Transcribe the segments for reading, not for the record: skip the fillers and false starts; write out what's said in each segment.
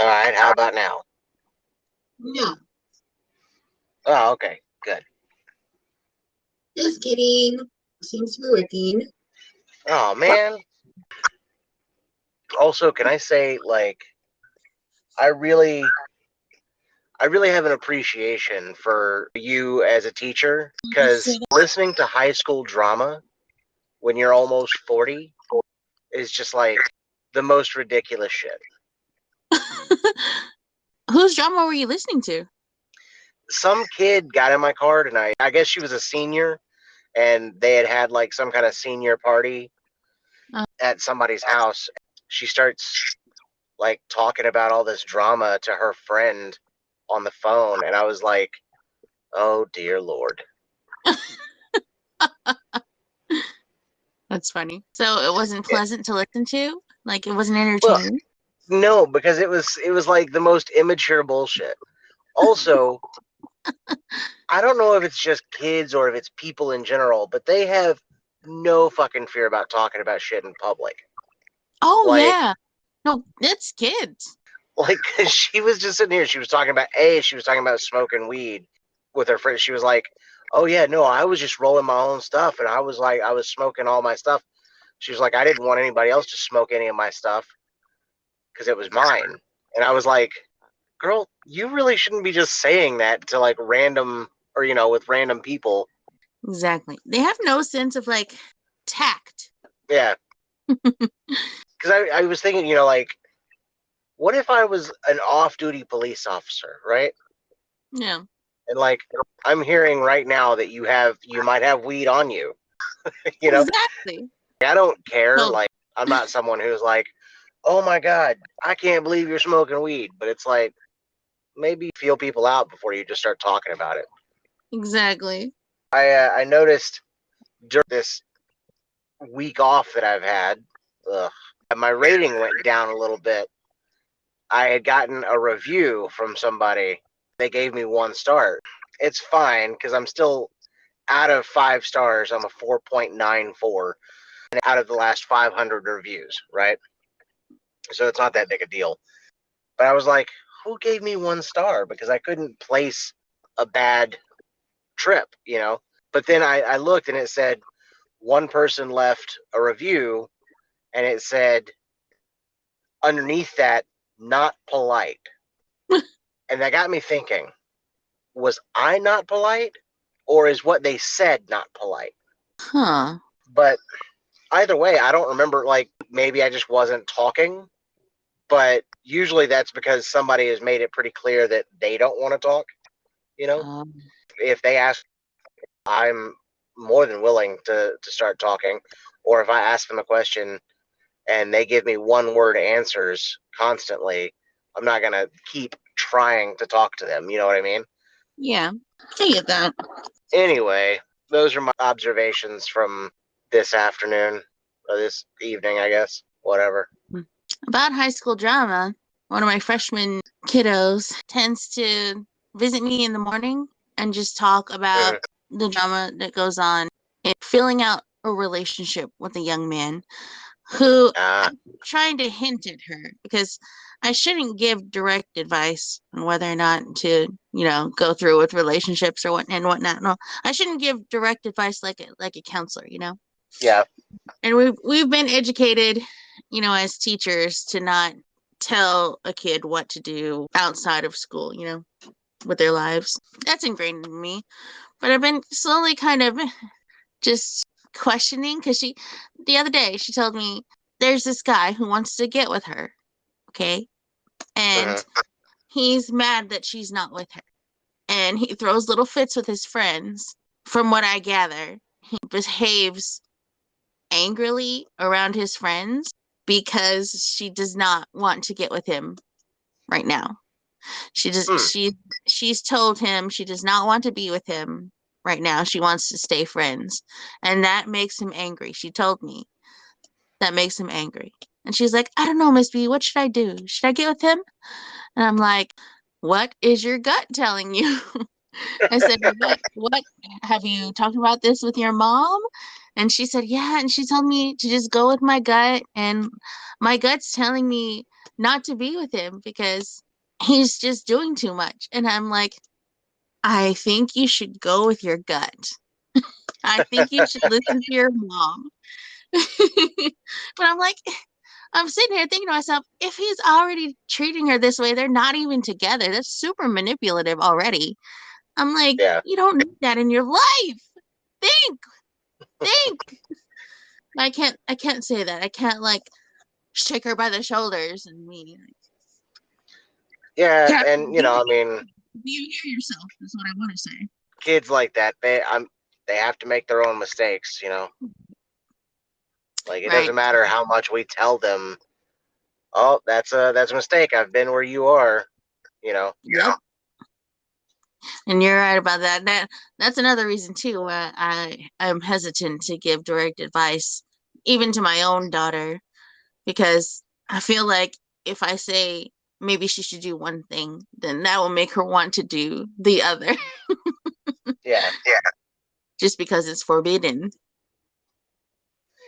All right, how about now? No, Oh, okay, good. just kidding. Seems to be working. Oh man. Also, can I say like I really I really have an appreciation for you as a teacher because listening to high school drama when you're almost 40 is just like the most ridiculous shit. Whose drama were you listening to? Some kid got in my car tonight. I guess she was a senior and they had like some kind of senior party at somebody's house. She starts like talking about all this drama to her friend on the phone, and I was like, "Oh dear Lord." That's funny. So it wasn't pleasant to listen to? Like, it wasn't Well, entertaining? no, because it was like the most immature bullshit. Also, I don't know if it's just kids or if it's people in general, but they have no fucking fear about talking about shit in public. Oh, Like, yeah. No, it's kids. like she was just sitting here. She was talking about smoking weed with her friends. She was like, "Oh yeah, no, I was just rolling my own stuff, and I was like, I was smoking all my stuff." She was like, "I didn't want anybody else to smoke any of my stuff because it was mine." And I was like, "Girl, you really shouldn't be just saying that to like random or with random people." Exactly. They have no sense of, like, tact. Yeah, because I was thinking, like, what if I was an off-duty police officer, right? Yeah. And like, I'm hearing right now that you might have weed on you. Exactly. I don't care. No, Like, I'm not someone who's like, "Oh my god, I can't believe you're smoking weed." But it's like, maybe feel people out before you just start talking about it. exactly. I noticed during this week off that I've had, ugh, my rating went down a little bit. I had gotten a review from somebody. They gave me 1 star. It's fine because I'm still out of 5 stars. I'm a 4.94 out of the last 500 reviews, right? So it's not that big a deal. But I was like, who gave me 1 star? Because I couldn't place a bad trip. But then I looked and it said one person left a review and it said underneath that, not polite. And that got me thinking, was I not polite? Or is what they said not polite? Huh. But either way, I don't remember. Like, maybe I just wasn't talking. But usually that's because somebody has made it pretty clear that they don't want to talk. Um, If they ask, I'm more than willing to start talking. Or if I ask them a question and they give me one-word answers constantly, I'm not going to keep trying to talk to them. You know what I mean? yeah. I get that. Anyway, those are my observations from this afternoon or this evening, I guess. Whatever. About high school drama, one of my freshman kiddos tends to visit me in the morning and just talk about the drama that goes on in filling out a relationship with a young man who I'm trying to hint at her because I shouldn't give direct advice on whether or not to, go through with relationships or whatnot. No, I shouldn't give direct advice like a counselor. Yeah. And we've been educated, as teachers to not tell a kid what to do outside of school, with their lives. That's ingrained in me. But I've been slowly kind of just questioning because the other day she told me there's this guy who wants to get with her, okay? And he's mad that she's not with her. And he throws little fits with his friends. From what I gather, he behaves angrily around his friends because she does not want to get with him right now. She's told him she does not want to be with him right now. She wants to stay friends. And that makes him angry. She told me that makes him angry. And she's like, I don't know, Miss B, what should I do? Should I get with him? And I'm like, what is your gut telling you? I said, what have you talked about this with your mom? And she said, yeah. And she told me to just go with my gut. And my gut's telling me not to be with him because he's just doing too much. And I'm like, I think you should go with your gut. I think you should listen to your mom. But I'm like, I'm sitting here thinking to myself, if he's already treating her this way, they're not even together. That's super manipulative already. I'm like, Yeah. you don't need that in your life. Think. I can't say that. I can't like shake her by the shoulders and me. Yeah, Can't and I mean, you hear yourself is what I want to say. kids like that, they have to make their own mistakes, Like it Right. doesn't matter how much we tell them, oh, that's a mistake. I've been where you are, Yep. And you're right about that. That's another reason too why I'm hesitant to give direct advice, even to my own daughter, because I feel like if I say maybe she should do one thing, then that will make her want to do the other. Yeah. Just because it's forbidden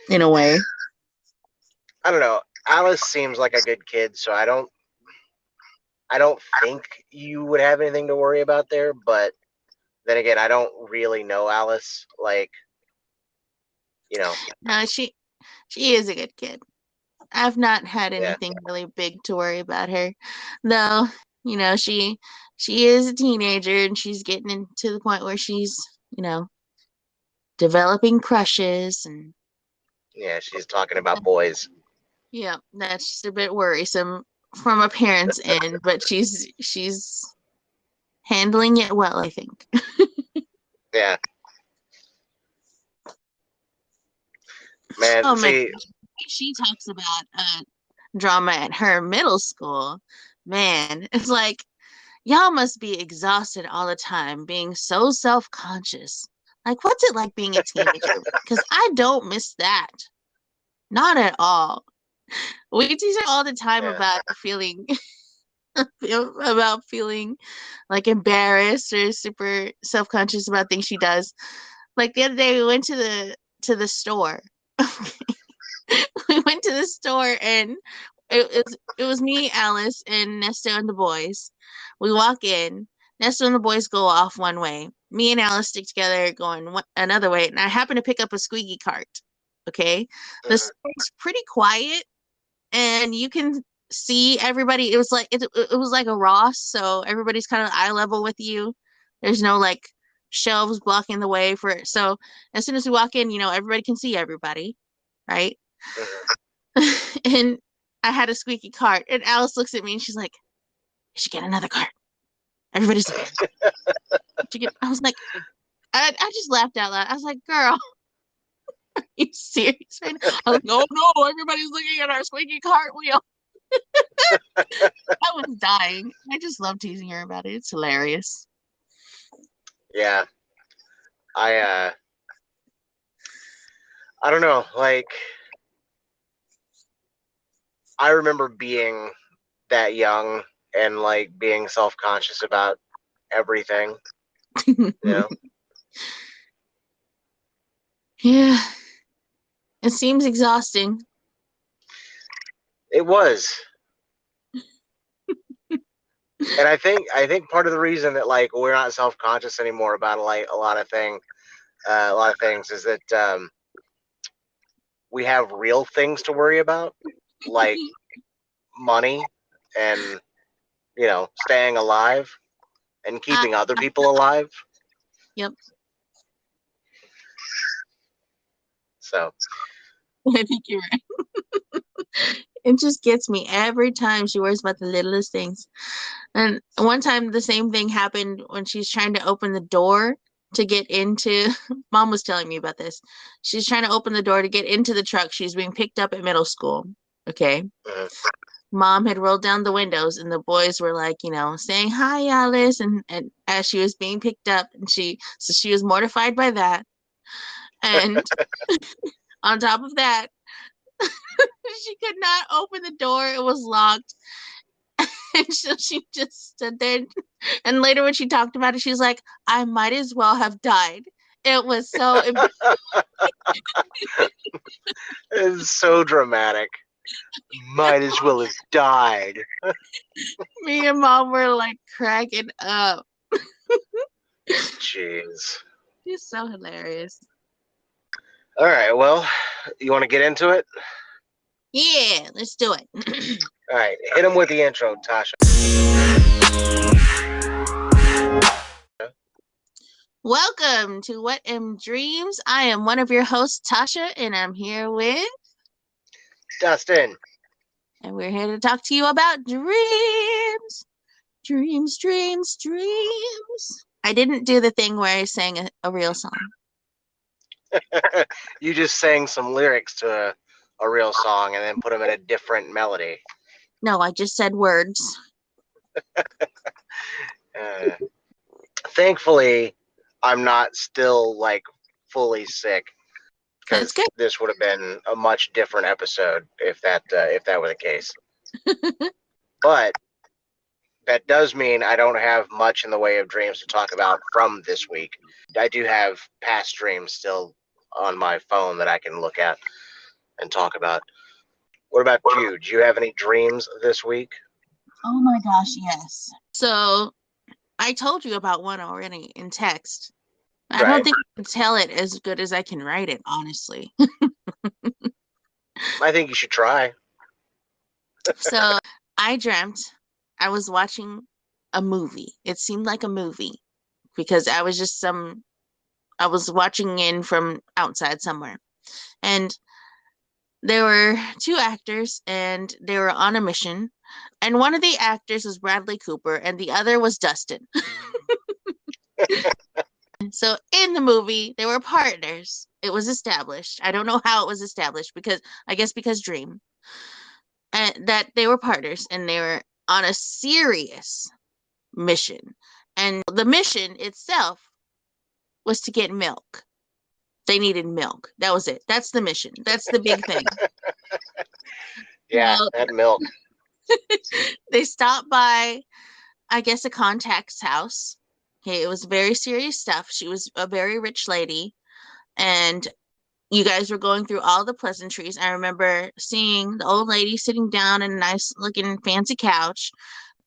in a way. I don't know. Alice seems like a good kid, so I don't think you would have anything to worry about there, but then again, I don't really know Alice. Like, No, she is a good kid. I've not had yeah, anything really big to worry about her. Though, she is a teenager and she's getting into the point where she's, developing crushes and yeah, she's talking about boys. yeah, that's just a bit worrisome from a parent's end, but she's handling it well, I think. Yeah, man. Oh my See, gosh. She talks about drama at her middle school. Man, it's like y'all must be exhausted all the time, being so self-conscious. Like, what's it like being a teenager? Because I don't miss that. Not at all. We teach her all the time yeah, about feeling like embarrassed or super self-conscious about things she does. Like the other day we went to the store. We went to the store and it was me, Alice, and Nesta and the boys. We walk in. Nesta and the boys go off one way. Me and Alice stick together going another way. And I happen to pick up a squeaky cart. Okay. The mhm, store's pretty quiet and you can see everybody. It was like a Ross, so everybody's kind of eye level with you. There's no like shelves blocking the way for it. So as soon as we walk in, everybody can see everybody, right? mhm. And I had a squeaky cart, and Alice looks at me and she's like, "You should get another cart. Everybody's looking." I was like, I just laughed out loud. I was like, "Girl, are you serious?" Right now? I was like, "Oh no, everybody's looking at our squeaky cart wheel." I was dying. I just love teasing her about it. It's hilarious. Yeah. I I don't know. Like, I remember being that young and like being self conscious about everything. You know, Yeah, it seems exhausting. it was, and I think part of the reason that like we're not self conscious anymore about like a lot of things is that we have real things to worry about, like money and staying alive and Uh, keeping other people alive. yep, So I think you're right. It just gets me every time she worries about the littlest things. And one time the same thing happened when she's trying to open the door to get into mom was telling me about this. She's trying to open the door to get into the truck. She's being picked up at middle school. Okay. mhm. Mom had rolled down the windows and the boys were like, saying hi Alice and as she was being picked up and she was mortified by that. And on top of that, she could not open the door. It was locked. And so she just stood there. And later, when she talked about it, she was like, I might as well have died. It was so. It's so dramatic. Might as well have died. Me and Mom were like cracking up. Jeez. It's so hilarious. All right, well, you want to get into it? Yeah, let's do it. All right, hit him with the intro, Tasha. Welcome to What Am Dreams. I am one of your hosts, Tasha, and I'm here with, Dustin. and we're here to talk to you about dreams. Dreams, dreams, dreams. I didn't do the thing where I sang a real song. You just sang some lyrics to a real song and then put them in a different melody. No, I just said words. Thankfully, I'm not still like fully sick, That's because good. this would have been a much different episode if that were the case. But that does mean I don't have much in the way of dreams to talk about from this week. I do have past dreams still on my phone that I can look at and talk about. What about you? Do you have any dreams this week? Oh my gosh, yes. So I told you about one already in text. I don't Right. think I can tell it as good as I can write it, honestly. I think you should try. So I dreamt I was watching a movie. It seemed like a movie because I was watching in from outside somewhere. And there were two actors and they were on a mission. And one of the actors was Bradley Cooper and the other was Dustin. So in the movie, they were partners. It was established. I don't know how it was established because Dream. And that they were partners and they were on a serious mission. And the mission itself was to get milk. They needed milk. That was it. That's the mission. That's the big thing. Yeah, Well, that milk. they stopped by, I guess, a contact's house. Okay, it was very serious stuff. She was a very rich lady, and you guys were going through all the pleasantries. I remember seeing the old lady sitting down in a nice looking fancy couch,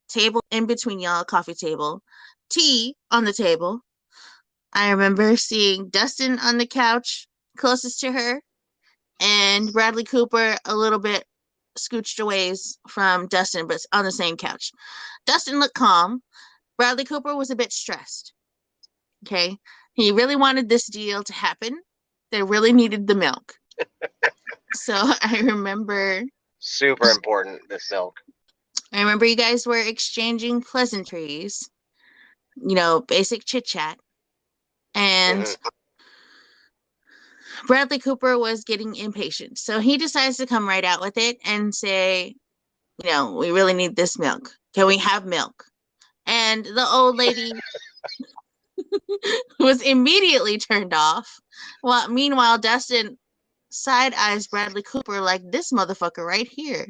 table in between y'all, coffee table, tea on the table. I remember seeing Dustin on the couch closest to her, and Bradley Cooper a little bit scooched away from Dustin, but on the same couch. Dustin looked calm. Bradley Cooper was a bit stressed. Okay. He really wanted this deal to happen. They really needed the milk. So I remember Super important, this milk. you guys were exchanging pleasantries, basic chit chat. And Bradley Cooper was getting impatient. So he decides to come right out with it and say, we really need this milk. Can we have milk? And the old lady was immediately turned off. Well, meanwhile, Dustin side eyes Bradley Cooper like this motherfucker right here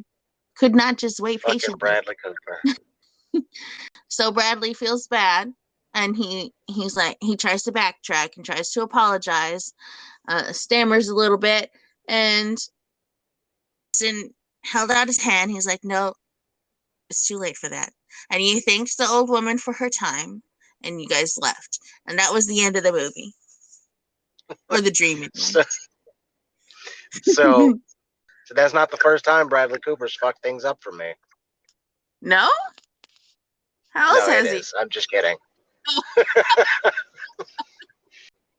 could not just wait Fucking patiently. Bradley Cooper. So Bradley feels bad, and he's like, he tries to backtrack and tries to apologize, stammers a little bit, and Dustin held out his hand. He's like, no, it's too late for that. And he thanked the old woman for her time, and you guys left. And that was the end of the movie. Or the dream. So that's not the first time Bradley Cooper's fucked things up for me. No? How else No, it has he? is. I'm just kidding.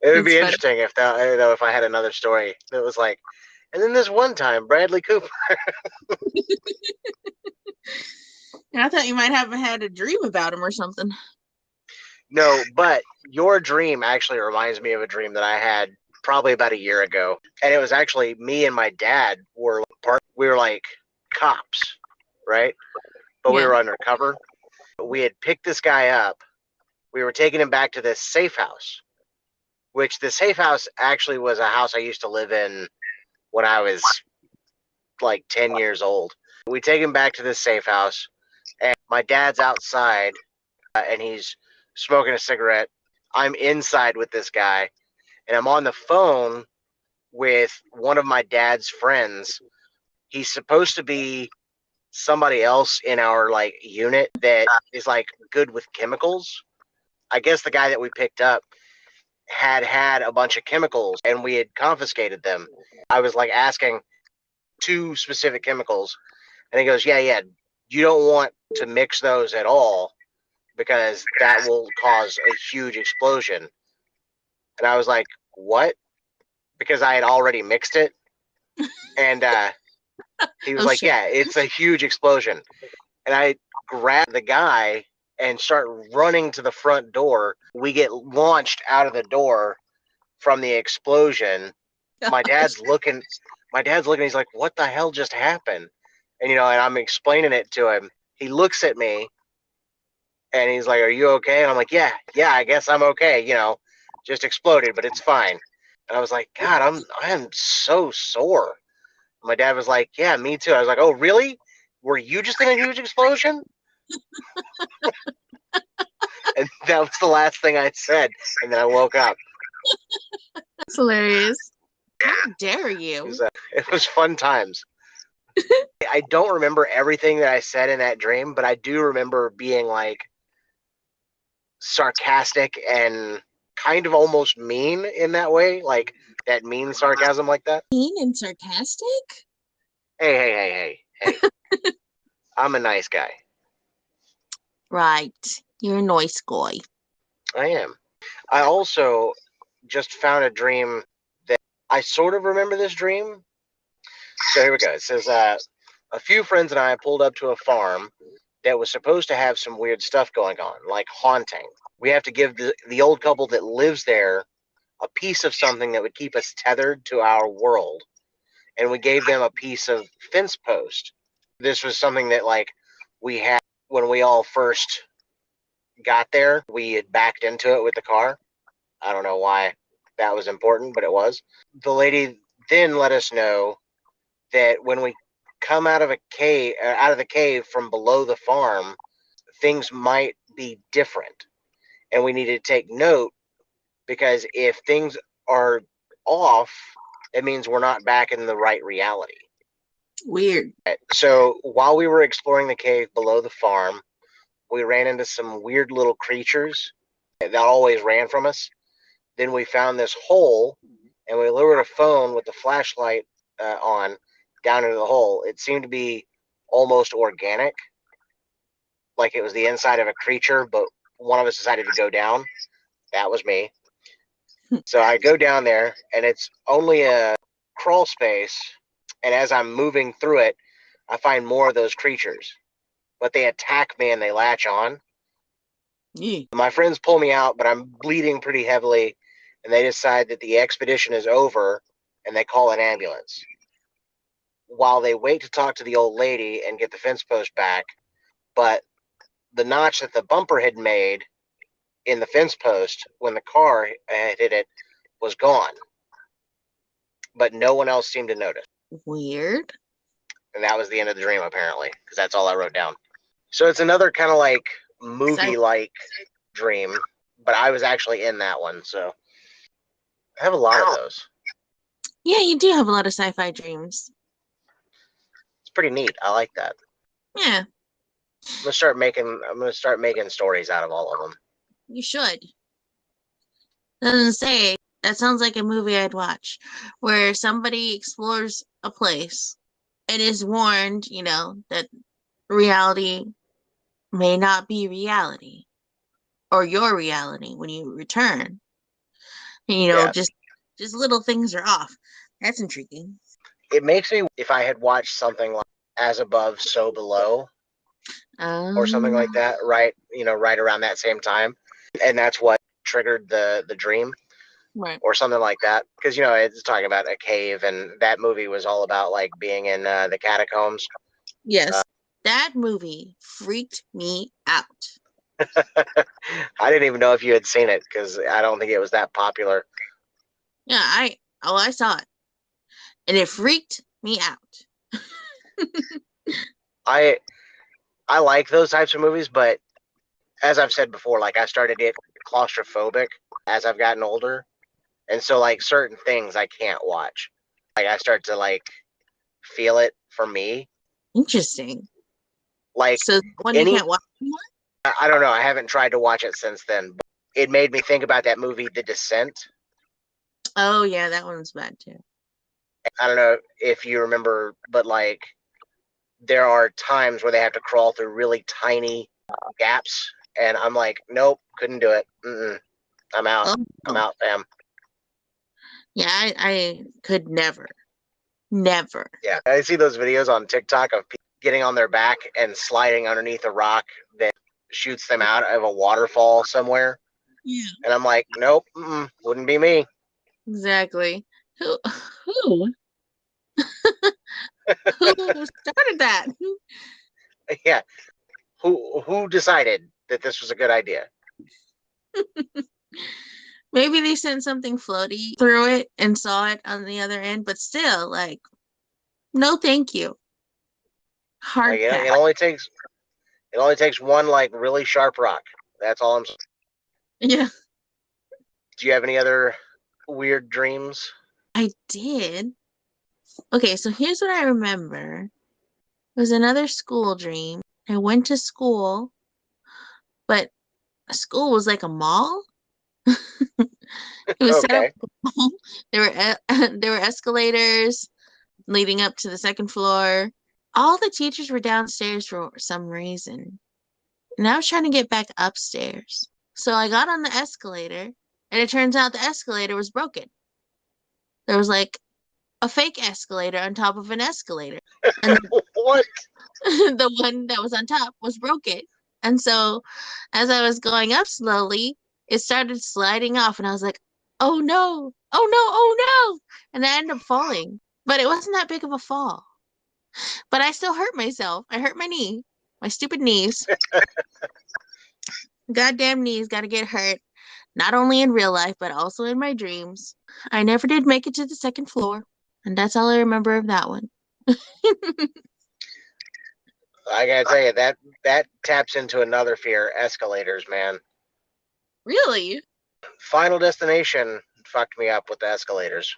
It would be It's interesting if if I had another story that was like, and then this one time Bradley Cooper. I thought you might have had a dream about him or something. No, but your dream actually reminds me of a dream that I had probably about a year ago. And it was actually me and my dad we were like cops, right? But we Yeah. were undercover. We had picked this guy up. We were taking him back to this safe house, which the safe house actually was a house I used to live in when I was like 10 years old. We take him back to this safe house, and my dad's outside, and he's smoking a cigarette. I'm inside with this guy, and I'm on the phone with one of my dad's friends. he's supposed to be somebody else in our like unit that is like good with chemicals. I guess the guy that we picked up had a bunch of chemicals and we had confiscated them. I was like asking two specific chemicals and he goes, yeah, you don't want to mix those at all because that will cause a huge explosion. And I was like, what? Because I had already mixed it. And he was Oh, like, shit. yeah, it's a huge explosion. And I grab the guy and start running to the front door. We get launched out of the door from the explosion. My dad's looking. He's like, "What the hell just happened?" And and I'm explaining it to him. He looks at me, and he's like, "Are you okay?" And I'm like, "Yeah, I guess I'm okay. Just exploded, but it's fine." And I was like, "God, I am so sore." My dad was like, "Yeah, me too." I was like, "Oh, really? Were you just in a huge explosion?" And that was the last thing I said. And then I woke up. That's hilarious. How dare you? It was fun times. I don't remember everything that I said in that dream, but I do remember being like sarcastic and kind of almost mean in that way, like that mean sarcasm like that. Mean and sarcastic? Hey. I'm a nice guy. Right. You're a nice guy. I am. I also just found a dream that I sort of remember this dream. So here we go. It says, a few friends and I pulled up to a farm that was supposed to have some weird stuff going on, like haunting. We have to give the old couple that lives there a piece of something that would keep us tethered to our world. And we gave them a piece of fence post. This was something that like we had when we all first got there. We had backed into it with the car. I don't know why that was important, but it was. The lady then let us know that when we come out of the cave from below the farm, things might be different, and we need to take note because if things are off, it means we're not back in the right reality. Weird. So while we were exploring the cave below the farm, we ran into some weird little creatures that always ran from us. Then we found this hole, and we lowered a phone with the flashlight on down into the hole. It seemed to be almost organic, like it was the inside of a creature, but one of us decided to go down. That was me. So I go down there, and it's only a crawl space. And as I'm moving through it, I find more of those creatures. But they attack me and they latch on. Yeah. My friends pull me out, but I'm bleeding pretty heavily. And they decide that the expedition is over and they call an ambulance. While they wait to talk to the old lady and get the fence post back, but the notch that the bumper had made in the fence post when the car had hit it was gone. But no one else seemed to notice. Weird. And that was the end of the dream, apparently, because that's all I wrote down. So it's another kind of like movie-like dream, but I was actually in that one, so I have a lot of those. Yeah, you do have a lot of sci-fi dreams. It's pretty neat. I like that. Yeah, I'm gonna start making stories out of all of them. you should. Doesn't say. That sounds like a movie I'd watch, where somebody explores a place and is warned, that reality may not be reality or your reality when you return. And, Yeah. just little things are off. That's intriguing. It makes me if I had watched something like As Above, So Below or something like that, right? Right around that same time, and that's what triggered the dream. Right. Or something like that, because it's talking about a cave, and that movie was all about like being in the catacombs. Yes, that movie freaked me out. I didn't even know if you had seen it because I don't think it was that popular. Yeah, I saw it, and it freaked me out. I like those types of movies, but as I've said before, like I started to get claustrophobic as I've gotten older, and so like certain things I can't watch. Like I start to like feel it for me. Interesting. Like So one you any, can't watch anymore? I don't know. I haven't tried to watch it since then, but it made me think about that movie, The Descent. Oh yeah, that one's bad too. I don't know if you remember, but like there are times where they have to crawl through really tiny gaps, and I'm like, nope, couldn't do it. I'm out. Oh, I'm out, fam. yeah, I could never. Never. Yeah, I see those videos on TikTok of people getting on their back and sliding underneath a rock that shoots them out of a waterfall somewhere, Yeah, and I'm like, nope, wouldn't be me. exactly. Who who started that? Yeah, who decided that this was a good idea? Maybe they sent something floaty through it and saw it on the other end, but still, like, no, thank you. Like Hard it pass. only takes one like really sharp rock. That's all I'm. Yeah, Do you have any other weird dreams? I did. Okay, so here's what I remember. It was another school dream. I went to school, but school was like a mall. It was set up Okay. like a mall. There were escalators leading up to the second floor. All the teachers were downstairs for some reason. And I was trying to get back upstairs. So I got on the escalator, and it turns out the escalator was broken. There was like a fake escalator on top of an escalator. And What? the one that was on top was broken. And so as I was going up slowly, it started sliding off, and I was like, oh no, oh no, oh no. And I ended up falling. But it wasn't that big of a fall. But I still hurt myself. I hurt my knee, my stupid knees. Goddamn knees gotta get hurt, not only in real life, but also in my dreams. I never did make it to the second floor, and that's all I remember of that one. I gotta tell you that taps into another fear: escalators, man. Really? Final Destination fucked me up with the escalators.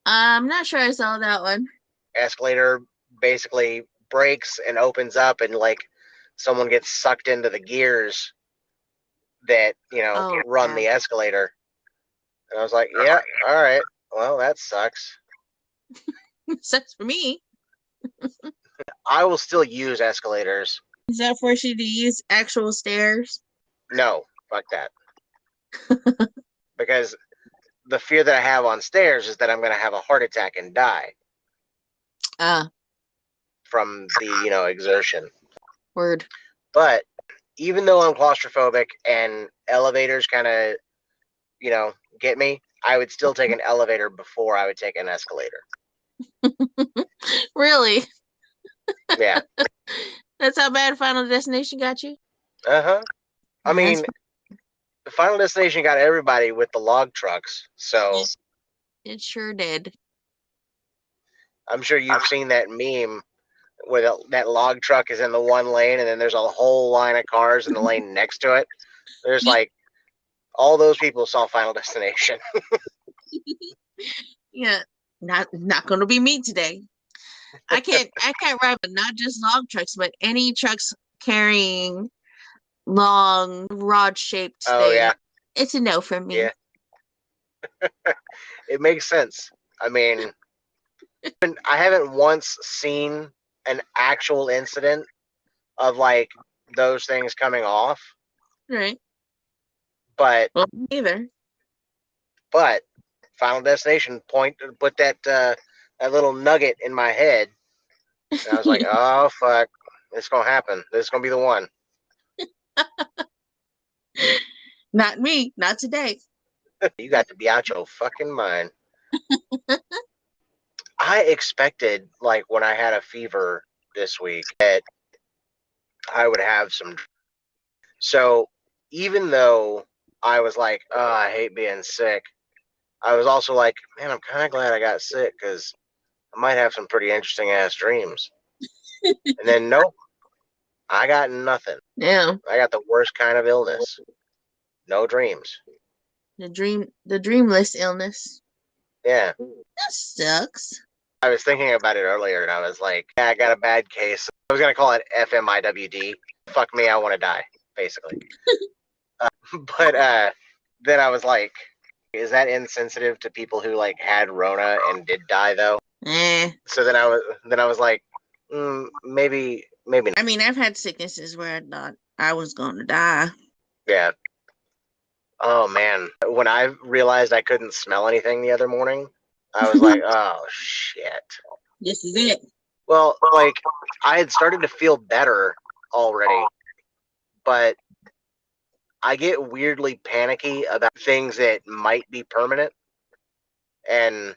I'm not sure I saw that one. Escalator basically breaks and opens up, and like someone gets sucked into the gears that Oh, run yeah. the escalator. And I was like, yeah, all right, well that sucks. Sucks for me. I will still use escalators. Does that force you to use actual stairs? No, fuck that. Because the fear that I have on stairs is that I'm going to have a heart attack and die Ah, from the exertion. word. But even though I'm claustrophobic and elevators kind of get me, I would still take an elevator before I would take an escalator. Really? Yeah. That's how bad Final Destination got you? I Yeah, mean, the Final Destination got everybody with the log trucks, so it sure did. I'm sure you've seen that meme where that log truck is in the one lane and then there's a whole line of cars in the lane next to it. There's like all those people saw Final Destination. Yeah, not gonna be me today. I can't ride, but not just log trucks, but any trucks carrying long rod shaped Oh thing. yeah, It's a no from me. yeah. It makes sense. I mean, I haven't once seen an actual incident of like those things coming off, Right. but Well, neither. Final Destination put that little nugget in my head, and I was like, oh fuck, it's gonna happen. This is gonna be the one. Not me. Not today. You got to be out your fucking mind. I expected, like, when I had a fever this week, that I would have some. So even though I was like, oh, I hate being sick, I was also like, man, I'm kind of glad I got sick because I might have some pretty interesting ass dreams. And then, nope, I got nothing. Yeah. I got the worst kind of illness. No dreams. The dreamless illness. Yeah. That sucks. I was thinking about it earlier, and I was like, yeah, I got a bad case. I was gonna call it FMIWD. Fuck me, I want to die, basically. But then I was like, is that insensitive to people who like had Rona and did die though? So then I was like, maybe not. I mean, I've had sicknesses where I thought I was going to die. Yeah. Oh man, when I realized I couldn't smell anything the other morning, I was like, oh shit. This is it. Well, like I had started to feel better already, but I get weirdly panicky about things that might be permanent, and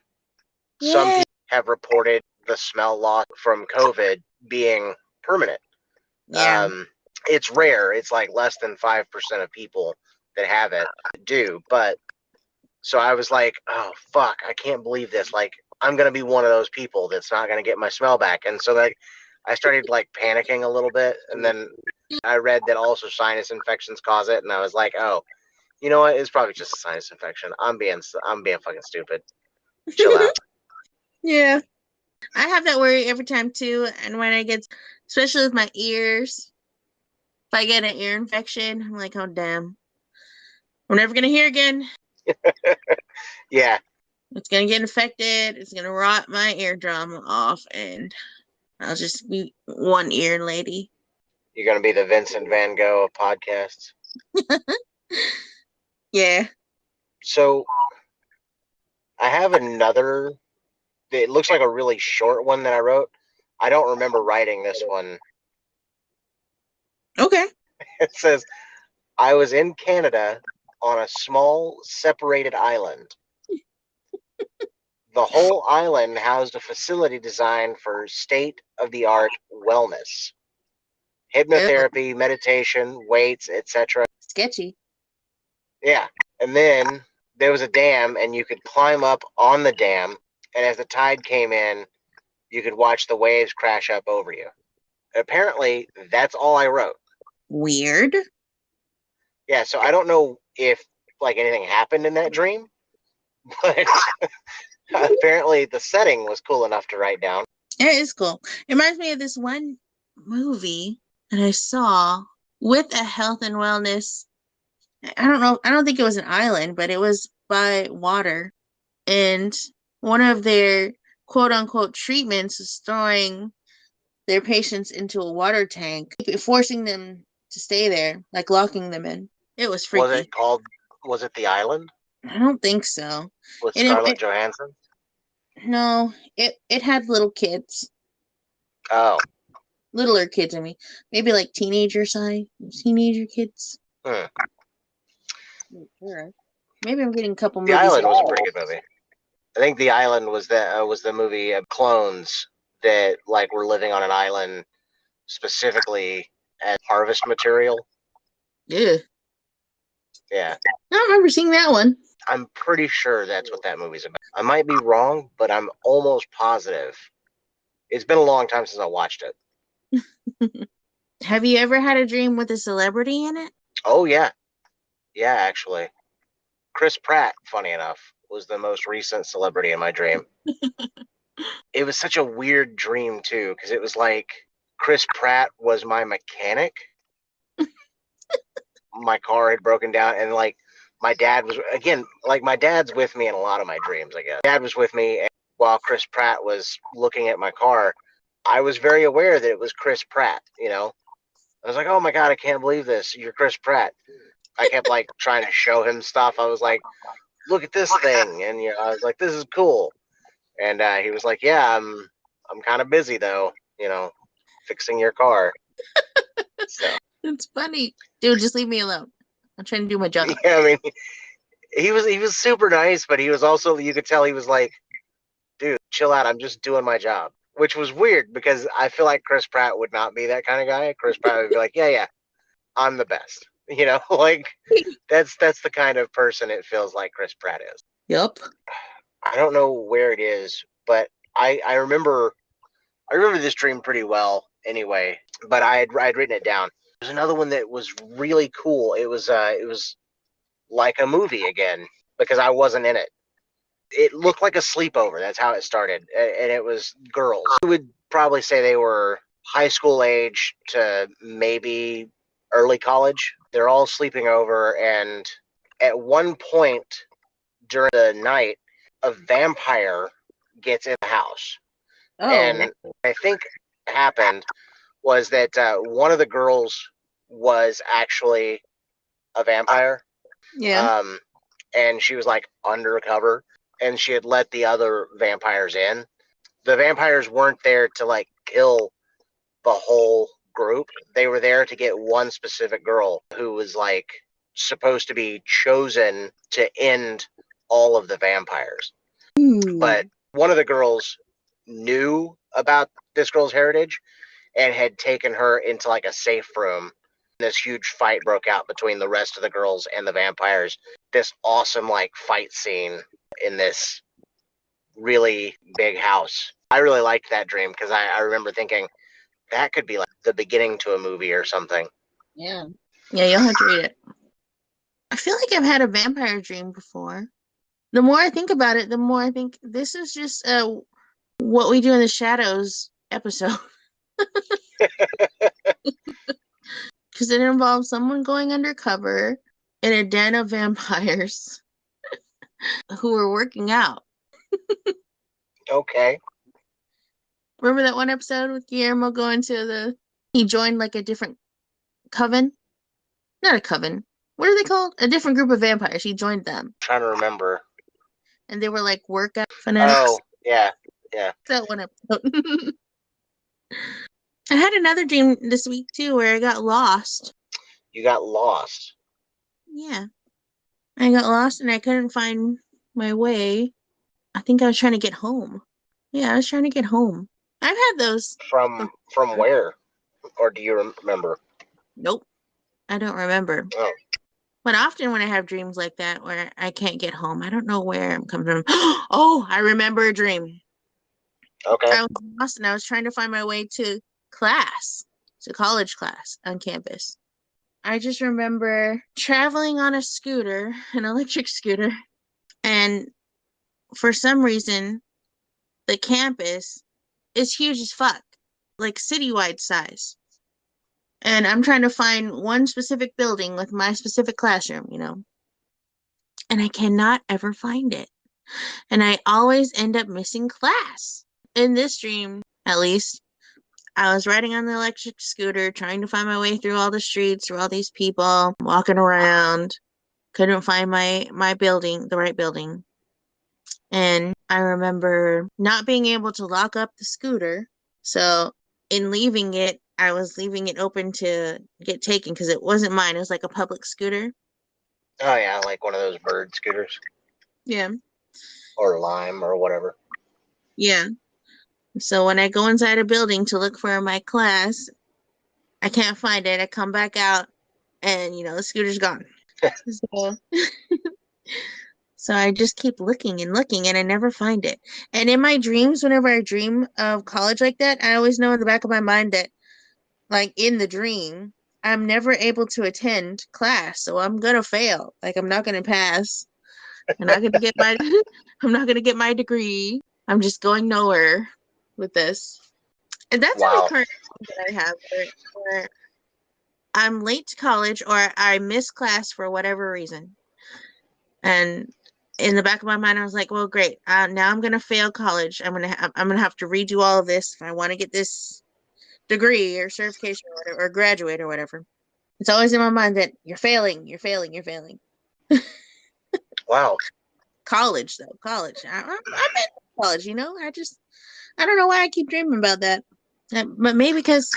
some people have reported the smell loss from COVID being permanent. Yeah. It's rare. It's like less than 5% of people that have it do. But so I was like, oh, fuck, I can't believe this. Like, I'm going to be one of those people that's not going to get my smell back. And so like, I started like panicking a little bit. And then I read that also sinus infections cause it. And I was like, oh, you know what? It's probably just a sinus infection. I'm being fucking stupid. Chill out. Yeah. I have that worry every time too. And when I get, especially with my ears, if I get an ear infection, I'm like, oh, damn. We're never going to hear again. Yeah. It's going to get infected. It's going to rot my eardrum off. And I'll just be one ear lady. You're going to be the Vincent Van Gogh of podcasts. Yeah. So I have another. It looks like a really short one that I wrote. I don't remember writing this one. Okay. It says, I was in Canada on a small separated island. The whole island housed a facility designed for state-of-the-art wellness. Hypnotherapy, meditation, weights, etc. Sketchy. Yeah. And then there was a dam, and you could climb up on the dam, and as the tide came in, you could watch the waves crash up over you. Apparently, that's all I wrote. Weird. Yeah, so I don't know if like anything happened in that dream, but apparently the setting was cool enough to write down. It is cool. It reminds me of this one movie that I saw with a health and wellness. I don't know. I don't think it was an island, but it was by water. And one of their quote unquote treatments is throwing their patients into a water tank, forcing them to stay there, like locking them in. It was freaky. Was it The Island I don't think so. with And Scarlett Johansson? No, it had little kids. Oh. Littler kids, I mean. Maybe like teenager kids. Sure. Maybe I'm getting a couple The movies. Island was a pretty good movie. I think The Island was the movie of clones that like were living on an island specifically as harvest material. Yeah. Yeah. I don't remember seeing that one. I'm pretty sure that's what that movie's about. I might be wrong, but I'm almost positive. It's been a long time since I watched it. Have you ever had a dream with a celebrity in it? Oh, yeah. Yeah, actually. Chris Pratt, funny enough, was the most recent celebrity in my dream. It was such a weird dream, too, because it was like Chris Pratt was my mechanic. My car had broken down, and like my dad was, again, like my dad's with me in a lot of my dreams, I guess. Dad was with me, and while Chris Pratt was looking at my car, I was very aware that it was Chris Pratt, you know? I was like, oh my God, I can't believe this. You're Chris Pratt. I kept like trying to show him stuff. I was like, look at this thing. And you know, I was like, this is cool. And he was like, yeah, I'm kind of busy though, you know, fixing your car. So It's funny. Dude, just leave me alone. I'm trying to do my job. yeah, I mean, he was super nice, but he was also, you could tell he was like, dude, chill out. I'm just doing my job, which was weird because I feel like Chris Pratt would not be that kind of guy. Chris Pratt would be like, yeah, I'm the best. You know, like that's the kind of person it feels like Chris Pratt is. Yup. I don't know where it is, but I remember this dream pretty well anyway, but I'd written it down. There's another one that was really cool. It was like a movie again because I wasn't in it. it looked like a sleepover. That's how it started, and it was girls. I would probably say they were high school age to maybe early college. They're all sleeping over, and at one point during the night, a vampire gets in the house. Oh, And I think happened was that one of the girls was actually a vampire. yeah. And she was like undercover, and she had let the other vampires in. The vampires weren't there to like kill the whole group. They were there to get one specific girl who was like supposed to be chosen to end all of the vampires. But one of the girls knew about this girl's heritage and had taken her into like a safe room. This huge fight broke out between the rest of the girls and the vampires. This awesome like fight scene in this really big house. I really liked that dream because I remember thinking that could be like the beginning to a movie or something. Yeah. Yeah, you'll have to read it. I feel like I've had a vampire dream before. The more I think about it, the more I think this is just what we do in the shadows episode. Because it involves someone going undercover in a den of vampires who were working out. Okay. Remember that one episode with Guillermo going to he joined like a different coven? Not a coven. What are they called? A different group of vampires. He joined them. Trying to remember. And they were like workout fanatics. Oh, yeah. Yeah. That one episode. I had another dream this week too where I got lost. You got lost. Yeah. I got lost and I couldn't find my way. I think I was trying to get home. Yeah, I was trying to get home. I've had those. From where? Or do you remember? Nope. I don't remember. Oh. But often when I have dreams like that where I can't get home, I don't know where I'm coming from. Oh, I remember a dream. Okay. I was lost and I was trying to find my way to class, to college class on campus. I just remember traveling on a scooter, an electric scooter, and for some reason, the campus is huge as fuck, like citywide size. And I'm trying to find one specific building with my specific classroom, you know, and I cannot ever find it. And I always end up missing class. In this dream, at least, I was riding on the electric scooter, trying to find my way through all the streets, through all these people, walking around. Couldn't find my building, the right building. And I remember not being able to lock up the scooter. So in leaving it, I was leaving it open to get taken because it wasn't mine. It was like a public scooter. Oh, yeah, like one of those bird scooters. Yeah. Or Lime or whatever. Yeah. So when I go inside a building to look for my class, I can't find it. I come back out and, you know, the scooter's gone. So, so I just keep looking and looking and I never find it. And in my dreams, whenever I dream of college like that, I always know in the back of my mind that, like in the dream, I'm never able to attend class. So I'm going to fail. Like I'm not going to pass. I'm not going to get my I'm not going to get my degree. I'm just going nowhere with this. And that's a recurrent that I have where I'm late to college or I miss class for whatever reason. And in the back of my mind, I was like, well, great. Now I'm going to fail college. I'm going to have to redo all of this if I want to get this degree or certification or whatever, or graduate or whatever. It's always in my mind that you're failing, you're failing, you're failing. Wow. College, though. College. I'm in college, you know? I don't know why I keep dreaming about that. But maybe because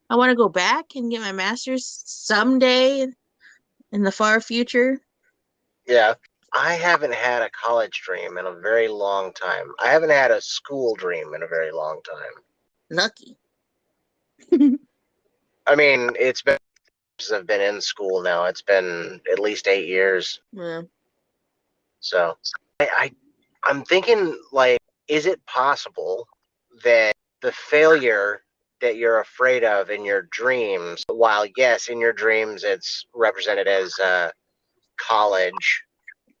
I want to go back and get my master's someday in the far future. Yeah. I haven't had a college dream in a very long time. I haven't had a school dream in a very long time. Lucky. I mean, it's been since I've been in school now. It's been at least 8 years. Yeah. So I'm thinking, like, is it possible that the failure that you're afraid of in your dreams, while yes, in your dreams it's represented as college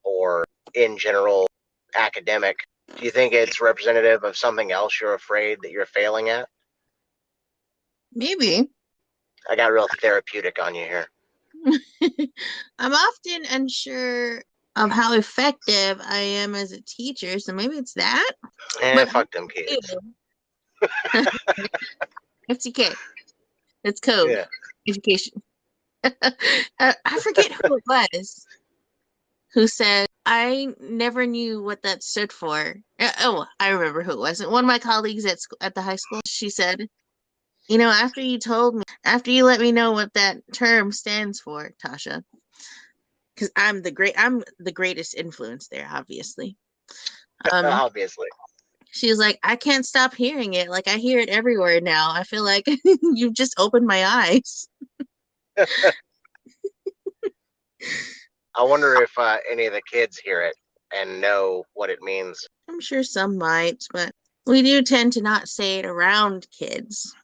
or in general academic. Do you think it's representative of something else you're afraid that you're failing at? Maybe. I got real therapeutic on you here. I'm often unsure of how effective I am as a teacher, so maybe it's that. But Fuck them kids. It's okay. It's code. Yeah. Education. I forget who it was who said, I never knew what that stood for. Oh, I remember who it was. One of my colleagues at the high school, she said, after you let me know what that term stands for, Tasha, because I'm the greatest influence there, obviously. Obviously. She was like, I can't stop hearing it. Like, I hear it everywhere now. I feel like you've just opened my eyes. I wonder if any of the kids hear it and know what it means. I'm sure some might, but we do tend to not say it around kids.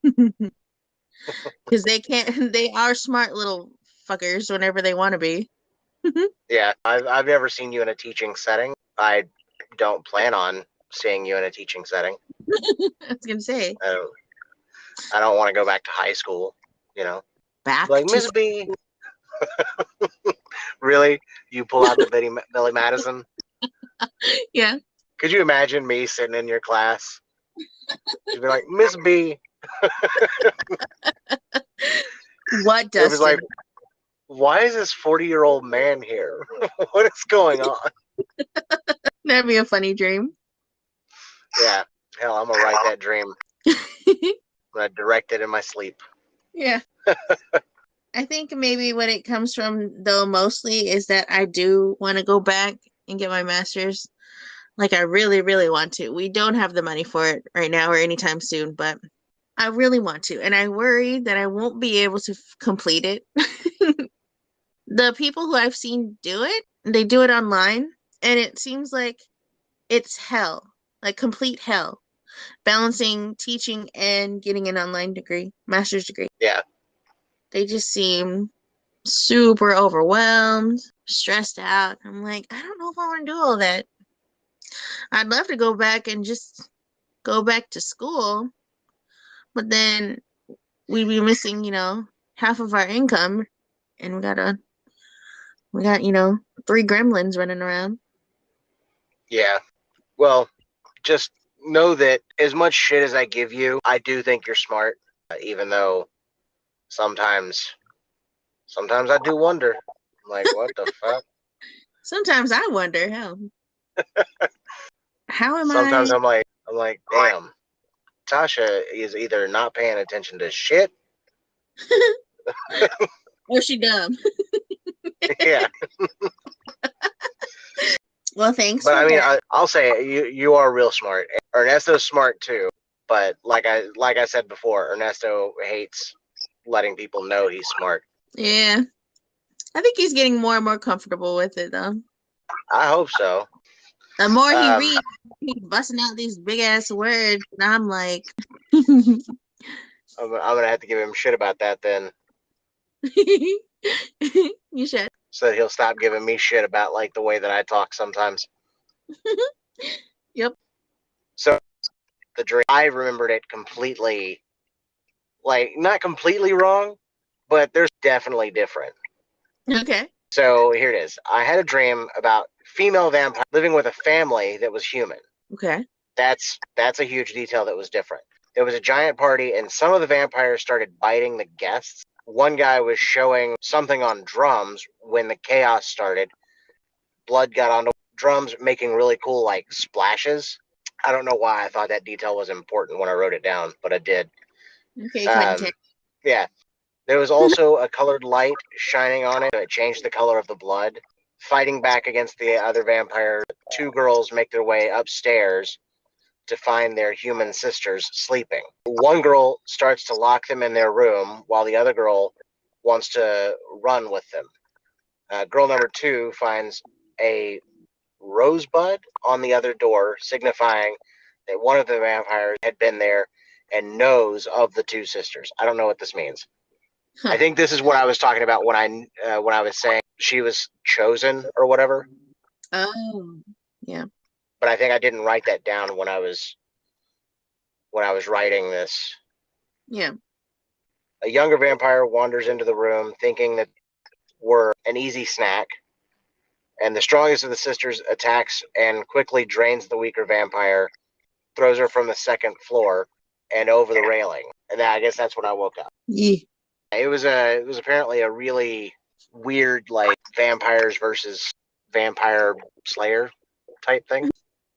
Because they are smart little fuckers whenever they want to be. Yeah, I've never seen you in a teaching setting. I don't plan on seeing you in a teaching setting. I was gonna say I don't want to go back to high school, back Like, to Miss B. Really? You pull out the Billy Madison? yeah. Could you imagine me sitting in your class? You'd be like, Miss B. What, It was Dustin? like, why is this 40-year-old man here? What is going on? That'd be a funny dream. Yeah. Hell, I'm going to write that dream. I'm going to direct it in my sleep. Yeah. I think maybe what it comes from, though, mostly is that I do want to go back and get my master's. Like, I really, really want to. We don't have the money for it right now or anytime soon, but I really want to. And I worry that I won't be able to complete it. The people who I've seen do it, they do it online, and it seems like it's hell, like complete hell, balancing teaching and getting an online degree, master's degree. Yeah. They just seem super overwhelmed, stressed out. I'm like, I don't know if I want to do all that. I'd love to go back and just go back to school, but then we'd be missing, half of our income, and we got, 3 gremlins running around. Yeah. Well, just know that as much shit as I give you, I do think you're smart, even though sometimes I do wonder. I'm like, what the fuck? Sometimes I wonder, how am Sometimes I? I'm like, damn, Tasha is either not paying attention to shit. Or she dumb? Yeah. Well, thanks But for I mean, that. I'll say you are real smart. Ernesto's smart too, but like I said before, Ernesto hates letting people know he's smart. Yeah, I think he's getting more and more comfortable with it, though. I hope so. The more he reads, he's busting out these big ass words, and I'm like, I'm gonna have to give him shit about that then, you should. so that he'll stop giving me shit about like the way that I talk sometimes. Yep. So the dream, I remembered it completely, like not completely wrong, but there's definitely different. Okay. So here it is. I had a dream about female vampire living with a family that was human. Okay. That's a huge detail that was different. There was a giant party, and some of the vampires started biting the guests. One guy was showing something on drums when the chaos started. Blood got onto drums, making really cool like splashes. I don't know why I thought that detail was important when I wrote it down, but I did. Okay, content. Yeah. There was also a colored light shining on it. It changed the color of the blood. Fighting back against the other vampires, 2 girls make their way upstairs to find their human sisters sleeping. One girl starts to lock them in their room while the other girl wants to run with them. Girl number 2 finds a rosebud on the other door, signifying that one of the vampires had been there and knows of the 2 sisters. I don't know what this means. Huh. I think this is what I was talking about when I was saying she was chosen or whatever. Oh, yeah. but I think I didn't write that down when I was writing this. Yeah. A younger vampire wanders into the room thinking that we're an easy snack, and the strongest of the sisters attacks and quickly drains the weaker vampire, throws her from the second floor and over the railing. And I guess that's when I woke up. Yeah. It was apparently a really weird, like, vampires versus vampire slayer type thing.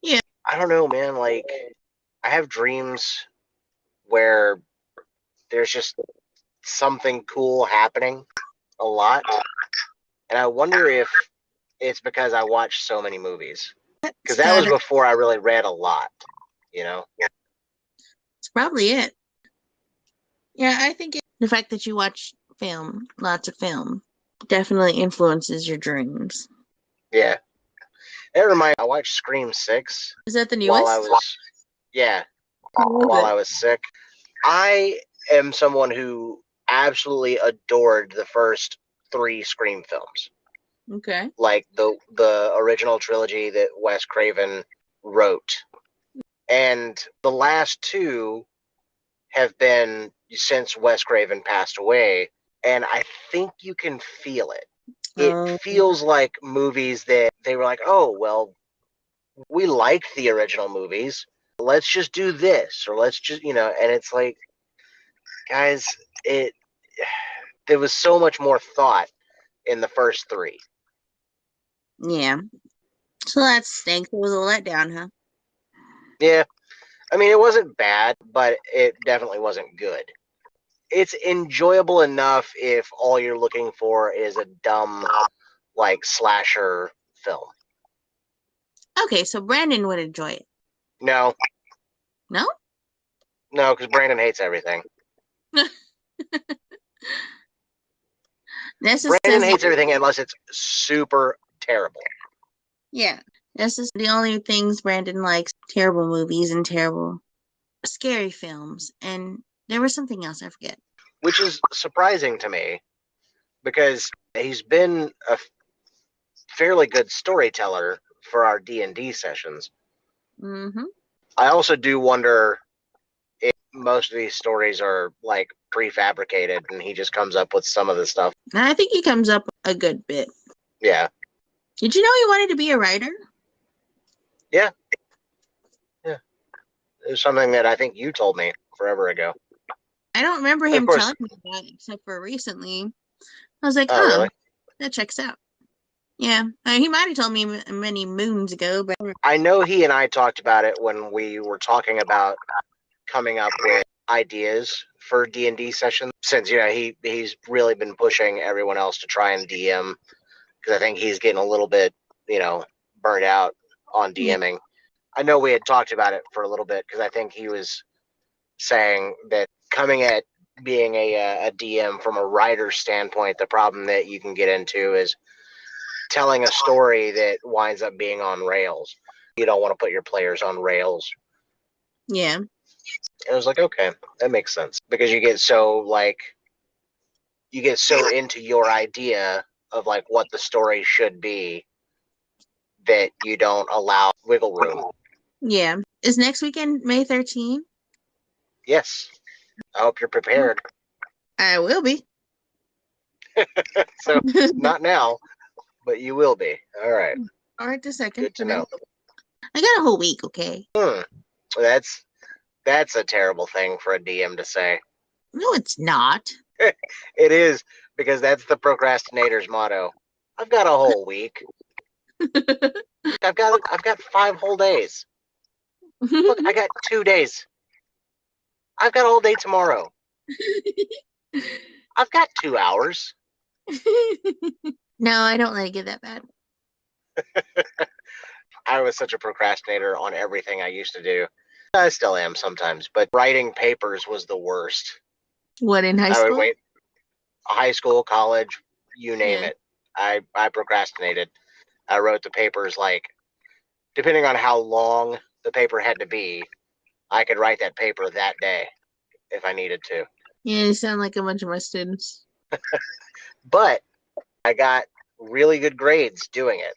Yeah. I don't know, man. Like, I have dreams where there's just something cool happening a lot, and I wonder if it's because I watched so many movies. Because that was before I really read a lot, you know? It's probably it. Yeah, I think the fact that you watch lots of film, definitely influences your dreams. Yeah. It reminds me, I watched Scream 6. Is that the newest? While I was sick. I am someone who absolutely adored the first 3 Scream films. Okay. Like the original trilogy that Wes Craven wrote. And the last 2 have been since Wes Craven passed away, and I think you can feel it. It feels like movies that they were like, oh, well, we liked the original movies. Let's just do this, or let's just, and it's like, guys, there was so much more thought in the first 3. Yeah. So that stinks. It was a letdown, huh? Yeah. I mean, it wasn't bad, but it definitely wasn't good. It's enjoyable enough if all you're looking for is a dumb, like, slasher film. Okay, so Brandon would enjoy it. No. No? No, because Brandon hates everything. Brandon hates everything unless it's super terrible. Yeah. This is the only things Brandon likes. Terrible movies and terrible scary films. And there was something else I forget. Which is surprising to me because he's been a fairly good storyteller for our D&D sessions. Mm-hmm. I also do wonder if most of these stories are, like, prefabricated and he just comes up with some of the stuff. I think he comes up a good bit. Yeah. Did you know he wanted to be a writer? Yeah. Yeah. It was something that I think you told me forever ago. I don't remember him telling me that except for recently. I was like, oh, really? That checks out. Yeah. He might have told me many moons ago, but I know he and I talked about it when we were talking about coming up with ideas for D&D sessions, since he's really been pushing everyone else to try and DM, because I think he's getting a little bit burnt out on DMing. I know we had talked about it for a little bit because I think he was saying that coming at being a DM from a writer's standpoint, the problem that you can get into is telling a story that winds up being on rails. You don't want to put your players on rails. Yeah. I was like, okay, that makes sense, because you get so into your idea of, like, what the story should be that you don't allow wiggle room. Yeah. Is next weekend May 13th? Yes. I hope you're prepared. I will be. So, not now, but you will be. All right. All right, the second. Good to know. I got a whole week, okay? That's a terrible thing for a DM to say. No, it's not. It is, because that's the procrastinator's motto. I've got a whole week. I've got 5 whole days. Look, I got 2 days. I've got all day tomorrow. I've got 2 hours. No, I don't like it that bad. I was such a procrastinator on everything I used to do. I still am sometimes, but writing papers was the worst. What, in high school? I would wait. High school, college, you name it. I procrastinated. I wrote the papers, like, depending on how long the paper had to be, I could write that paper that day if I needed to. Yeah, you sound like a bunch of my students. But I got really good grades doing it.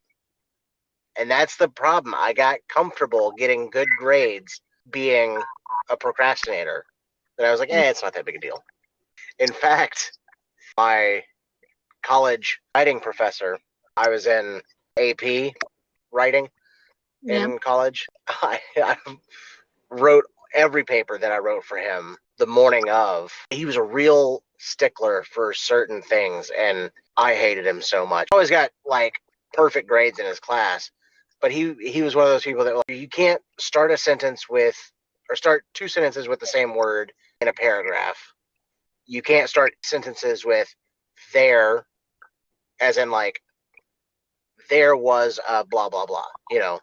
And that's the problem. I got comfortable getting good grades being a procrastinator. And I was like, it's not that big a deal. In fact, my college writing professor, I was in AP writing in college. I wrote every paper that I wrote for him the morning of. He was a real stickler for certain things, and I hated him so much. I always got like perfect grades in his class, but he was one of those people that you can't start a sentence with or start two sentences with the same word in a paragraph. You can't start sentences with there, as in like there was a blah blah blah. Yeah.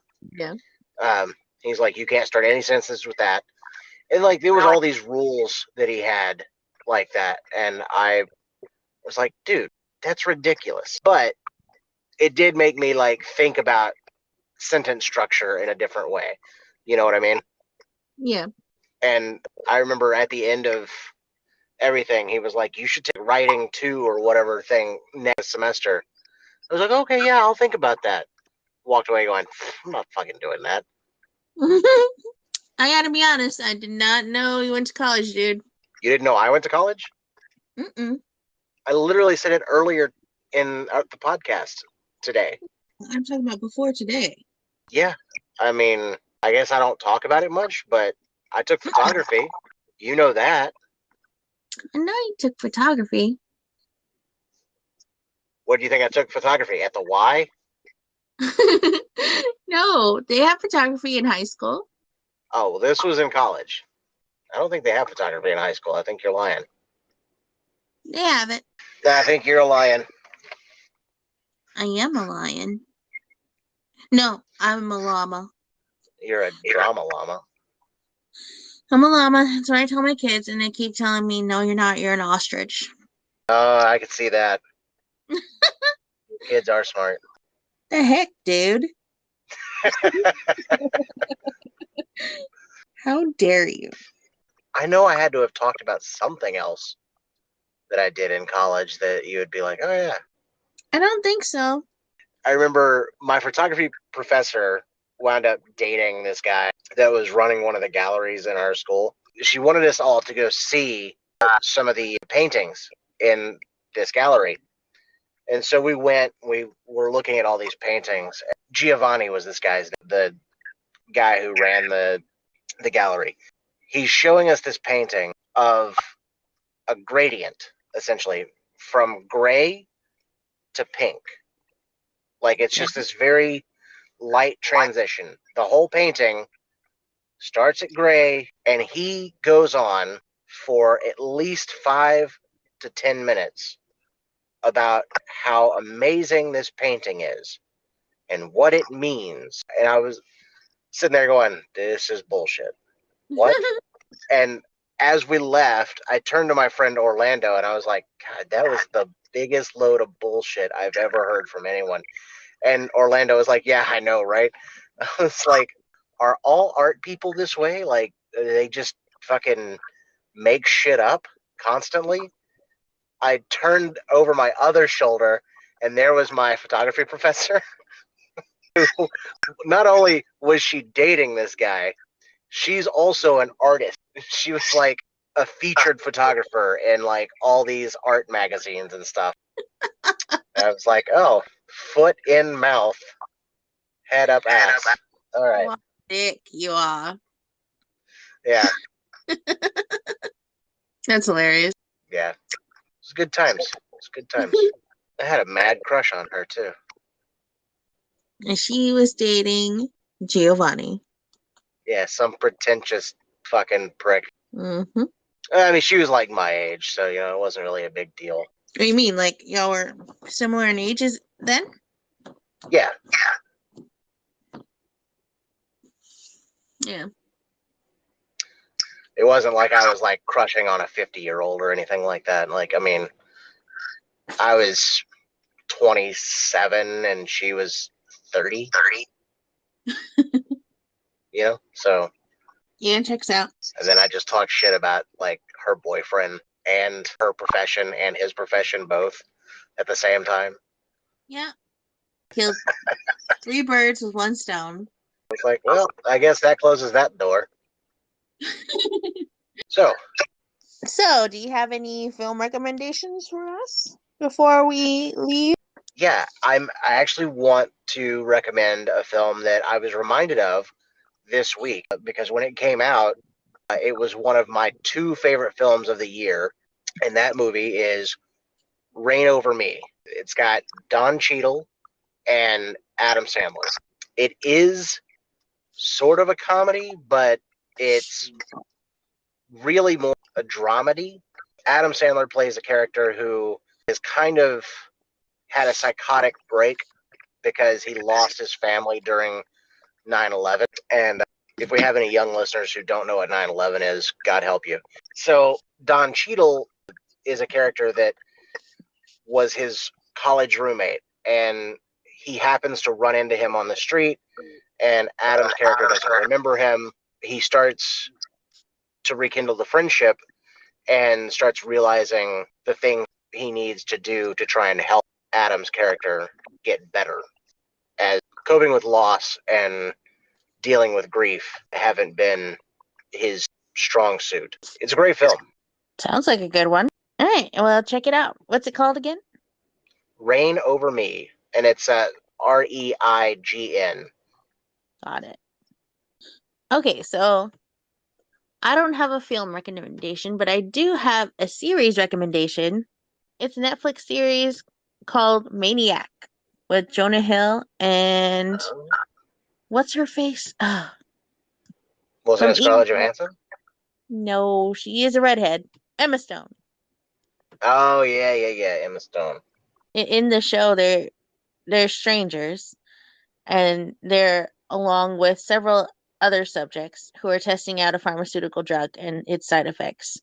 He's like, you can't start any sentences with that. And like there was all these rules that he had like that, and I was like, dude, that's ridiculous. But it did make me like think about sentence structure in a different way. You know what I mean? Yeah. And I remember at the end of everything, he was like, you should take writing 2 or whatever thing next semester. I was like, okay, yeah, I'll think about that. Walked away going, I'm not fucking doing that. I gotta be honest, I did not know you went to college, dude. You didn't know I went to college? Mm-mm. I literally said it earlier in the podcast today. I'm talking about before today. Yeah. I mean, I guess I don't talk about it much, but I took photography. You know that. I know you took photography. What do you think I took photography? At the Y? No, they have photography in high school. Oh, well, this was in college. I don't think they have photography in high school. I think you're lying. They have it. I think you're lying. I am a lion. No, I'm a llama. You're a drama llama. I'm a llama. That's what I tell my kids, and they keep telling me, no, you're not. You're an ostrich. I could see that. Kids are smart. The heck, dude? How dare you? I know I had to have talked about something else that I did in college that you would be like, oh, yeah. I don't think so. I remember my photography professor wound up dating this guy that was running one of the galleries in our school. She wanted us all to go see some of the paintings in this gallery. And so we went, we were looking at all these paintings. Giovanni was this guy's, the guy who ran the gallery. He's showing us this painting of a gradient, essentially, from gray to pink. Like it's just this very light transition. The whole painting starts at gray, and he goes on for at least 5 to 10 minutes about how amazing this painting is and what it means. And I was sitting there going, this is bullshit. What? And as we left, I turned to my friend Orlando and I was like, God, that was the biggest load of bullshit I've ever heard from anyone. And Orlando was like, yeah, I know, right? I was like, are all art people this way? Like, they just fucking make shit up constantly? I turned over my other shoulder, and there was my photography professor. Not only was she dating this guy, she's also an artist. She was like a featured photographer in like all these art magazines and stuff. And I was like, oh, foot in mouth, head up ass. All right. What a dick you are. Yeah. That's hilarious. Yeah. It's good times. It's good times. I had a mad crush on her too. And she was dating Giovanni. Yeah, some pretentious fucking prick. Mm-hmm. I mean, she was like my age, so it wasn't really a big deal. What do you mean? Like y'all were similar in ages then? Yeah. Yeah. It wasn't like I was like crushing on a 50-year-old or anything like that. Like, I mean, I was 27 and she was 30. So. Yeah, it checks out. And then I just talked shit about like her boyfriend and her profession and his profession both at the same time. Yeah. Killed 3 birds with 1 stone. It's like, well, I guess that closes that door. So, So, do you have any film recommendations for us before we leave? yeah, I actually want to recommend a film that I was reminded of this week because when it came out, it was one of my 2 favorite films of the year, and that movie is Reign Over Me. It's got Don Cheadle and Adam Sandler. It is sort of a comedy, but it's really more a dramedy. Adam Sandler plays a character who is kind of had a psychotic break because he lost his family during 9/11. And if we have any young listeners who don't know what 9/11 is, God help you. So Don Cheadle is a character that was his college roommate, and he happens to run into him on the street, and Adam's character doesn't remember him. He starts to rekindle the friendship and starts realizing the things he needs to do to try and help Adam's character get better, as coping with loss and dealing with grief haven't been his strong suit. It's a great film. Sounds like a good one. All right, well, check it out. What's it called again? Reign Over Me, and it's REIGN. Got it. Okay, so I don't have a film recommendation, but I do have a series recommendation. It's a Netflix series called Maniac with Jonah Hill and what's her face? Wasn't From it Scarlett Evil. Johansson? No, she is a redhead. Emma Stone. Oh yeah, Emma Stone. In the show, they're strangers, and they're along with several other subjects who are testing out a pharmaceutical drug and its side effects.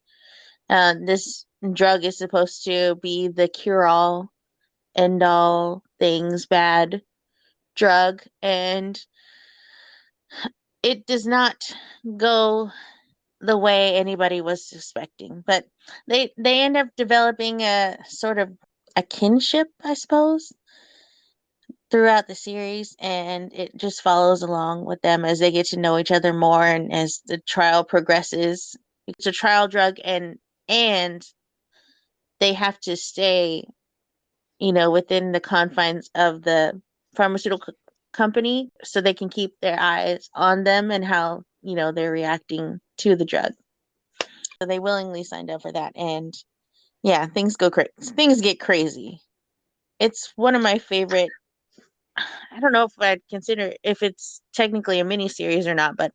This drug is supposed to be the cure-all, end-all things bad drug, and it does not go the way anybody was suspecting. But they end up developing a sort of a kinship, I suppose, throughout the series, and it just follows along with them as they get to know each other more and as the trial progresses. It's a trial drug, and they have to stay, within the confines of the pharmaceutical company so they can keep their eyes on them and how, they're reacting to the drug. So they willingly signed up for that, and yeah, things get crazy. It's one of my favorite. I don't know if I'd consider if it's technically a mini series or not, but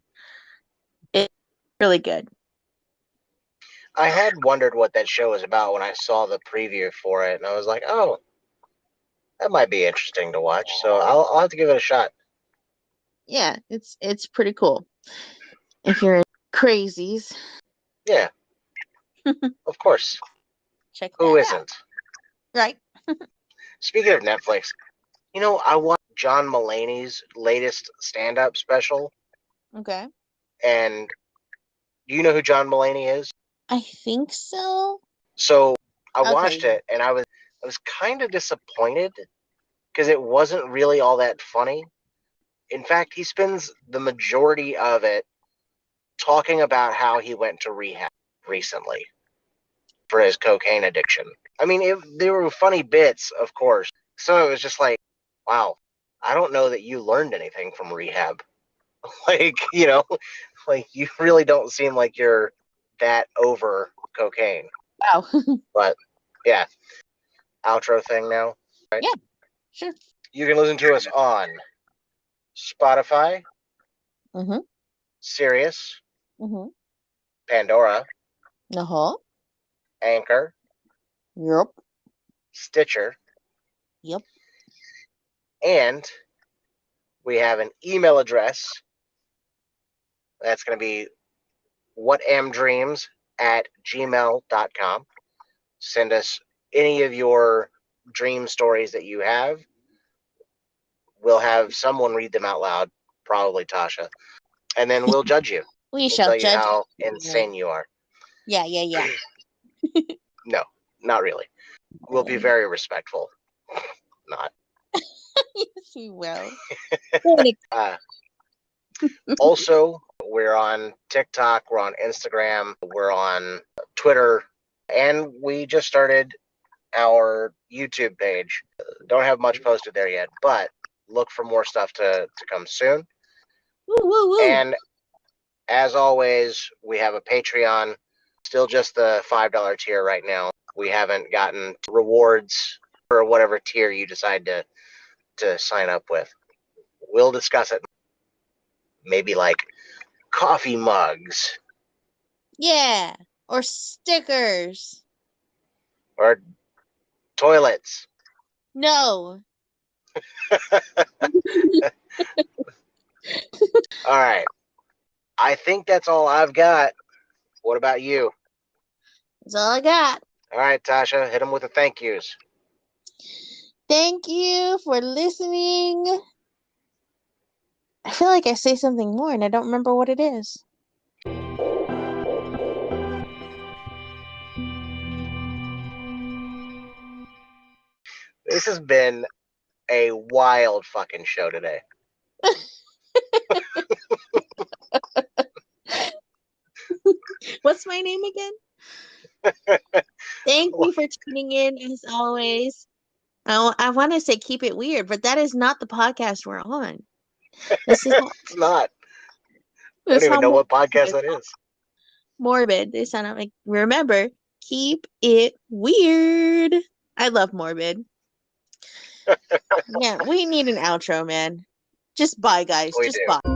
it's really good. I had wondered what that show was about when I saw the preview for it, and I was like, oh, that might be interesting to watch. So I'll have to give it a shot. Yeah, it's pretty cool. If you're crazies, Yeah, of course. check Who that out. isn't? Right? Speaking of Netflix, I watched John Mulaney's latest stand-up special, Okay. and do you know who John Mulaney is? I think so. So I Okay. watched it, and I was kind of disappointed because it wasn't really all that funny. In fact, he spends the majority of it talking about how he went to rehab recently for his cocaine addiction. I mean, there were funny bits, of course. Some of it was just like, wow, I don't know that you learned anything from rehab. Like, like you really don't seem like you're that over cocaine. Wow. But yeah, outro thing now. Right? Yeah, sure. You can listen to us on Spotify, Mm-hmm. Sirius, Mm-hmm. Pandora, Uh-huh. Anchor, Yep. Stitcher, Yep. and we have an email address. That's going to be whatamdreams@gmail.com. Send us any of your dream stories that you have. We'll have someone read them out loud, probably Tasha, and then we'll judge you. We We'll shall tell you judge how you. insane you are. Yeah. No, not really. We'll be very respectful. Not. Yes, we will. Uh, also, we're on TikTok, we're on Instagram, we're on Twitter, and we just started our YouTube page. Don't have much posted there yet, but look for more stuff to come soon. Woo, woo, woo. And as always, we have a Patreon, still just the $5 tier right now. We haven't gotten rewards for whatever tier you decide to sign up with. We'll discuss it. Maybe like coffee mugs Yeah. Or stickers. or toilets. No. All right. I think that's all I've got. What about you? That's all I got. All right, Tasha, hit them with the thank yous. Thank you for listening. I feel like I say something more and I don't remember what it is. This has been a wild fucking show today. What's my name again? Thank you for tuning in as always. I want to say keep it weird, but that is not the podcast we're on. This is It's not. I this don't even how know what morbid podcast that is. morbid. They sound like remember, keep it weird. I love morbid. Yeah, we need an outro, man. Just bye, guys. We Just do. bye.